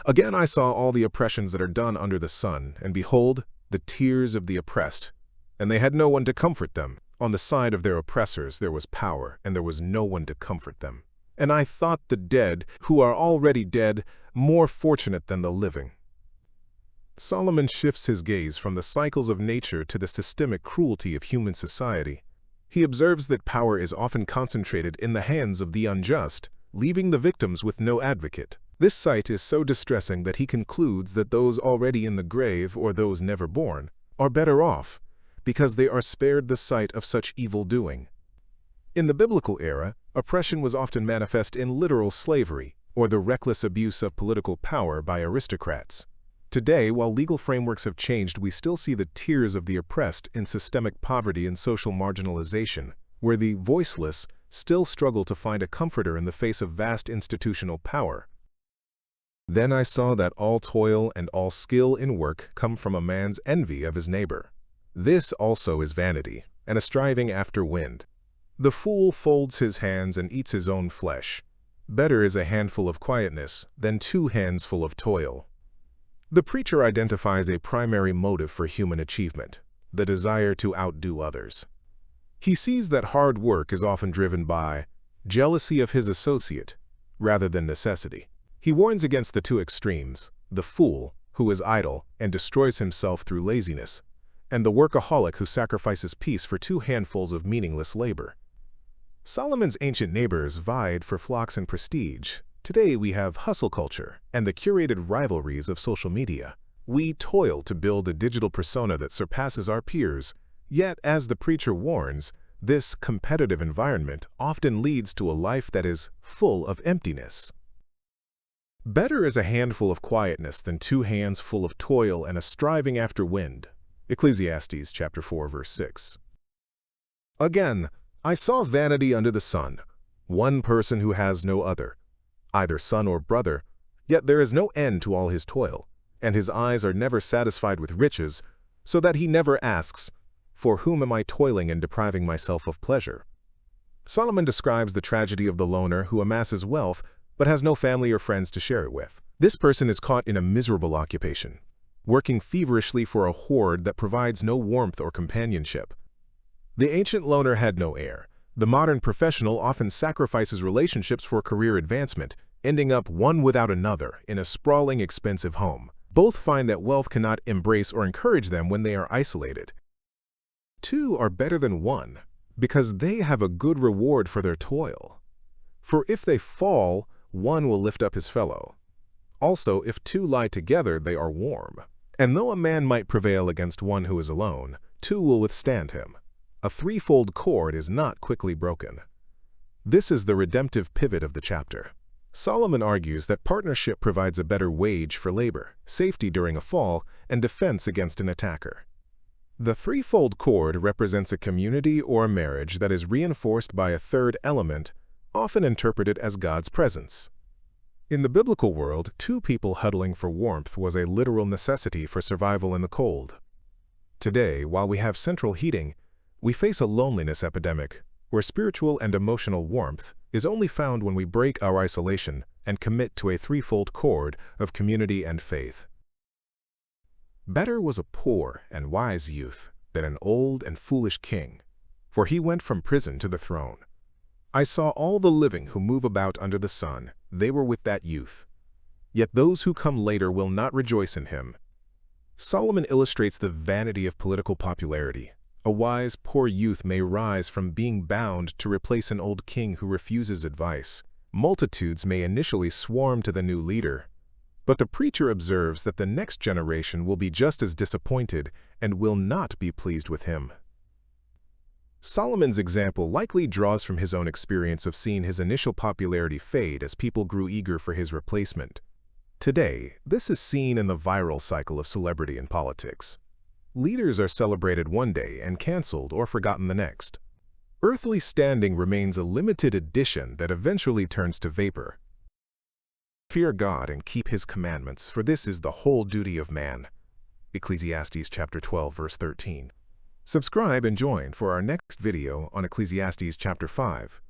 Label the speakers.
Speaker 1: Again I saw all the oppressions that are done under the sun, and behold, the tears of the oppressed. And they had no one to comfort them. On the side of their oppressors there was power, and there was no one to comfort them. And I thought the dead, who are already dead, more fortunate than the living. Solomon shifts his gaze from the cycles of nature to the systemic cruelty of human society. He observes that power is often concentrated in the hands of the unjust, leaving the victims with no advocate. This sight is so distressing that he concludes that those already in the grave, or those never born, are better off, because they are spared the sight of such evil doing. In the biblical era, oppression was often manifest in literal slavery, or the reckless abuse of political power by aristocrats. Today, while legal frameworks have changed, we still see the tears of the oppressed in systemic poverty and social marginalization, where the voiceless still struggle to find a comforter in the face of vast institutional power. Then I saw that all toil and all skill in work come from a man's envy of his neighbor. This also is vanity, and a striving after wind. The fool folds his hands and eats his own flesh. Better is a handful of quietness than 2 hands full of toil. The preacher identifies a primary motive for human achievement, the desire to outdo others. He sees that hard work is often driven by jealousy of his associate, rather than necessity. He warns against the 2 extremes, the fool, who is idle and destroys himself through laziness, and the workaholic who sacrifices peace for 2 handfuls of meaningless labor. Solomon's ancient neighbors vied for flocks and prestige. Today we have hustle culture and the curated rivalries of social media. We toil to build a digital persona that surpasses our peers, yet, as the preacher warns, this competitive environment often leads to a life that is full of emptiness. Better is a handful of quietness than 2 hands full of toil and a striving after wind. Ecclesiastes chapter 4, verse 6. Again, I saw vanity under the sun, one person who has no other, either son or brother, yet there is no end to all his toil, and his eyes are never satisfied with riches, so that he never asks, "For whom am I toiling and depriving myself of pleasure?" Solomon describes the tragedy of the loner who amasses wealth but has no family or friends to share it with. This person is caught in a miserable occupation, working feverishly for a hoard that provides no warmth or companionship. The ancient loner had no heir. The modern professional often sacrifices relationships for career advancement, ending up one without another in a sprawling, expensive home. Both find that wealth cannot embrace or encourage them when they are isolated. 2 are better than 1, because they have a good reward for their toil. For if they fall, one will lift up his fellow. Also, if 2 lie together, they are warm. And though a man might prevail against one who is alone, 2 will withstand him. A threefold cord is not quickly broken. This is the redemptive pivot of the chapter. Solomon argues that partnership provides a better wage for labor, safety during a fall, and defense against an attacker. The threefold cord represents a community or a marriage that is reinforced by a 3rd element, often interpreted as God's presence. In the biblical world, 2 people huddling for warmth was a literal necessity for survival in the cold. Today, while we have central heating, we face a loneliness epidemic, where spiritual and emotional warmth is only found when we break our isolation and commit to a threefold cord of community and faith. Better was a poor and wise youth than an old and foolish king, for he went from prison to the throne. I saw all the living who move about under the sun, they were with that youth. Yet those who come later will not rejoice in him. Solomon illustrates the vanity of political popularity. A wise, poor youth may rise from being bound to replace an old king who refuses advice. Multitudes may initially swarm to the new leader, but the preacher observes that the next generation will be just as disappointed and will not be pleased with him. Solomon's example likely draws from his own experience of seeing his initial popularity fade as people grew eager for his replacement. Today, this is seen in the viral cycle of celebrity in politics. Leaders are celebrated one day and canceled or forgotten the next. Earthly standing remains a limited edition that eventually turns to vapor. Fear God and keep his commandments, for this is the whole duty of man. Ecclesiastes chapter 12, verse 13. Subscribe and join for our next video on Ecclesiastes chapter 5.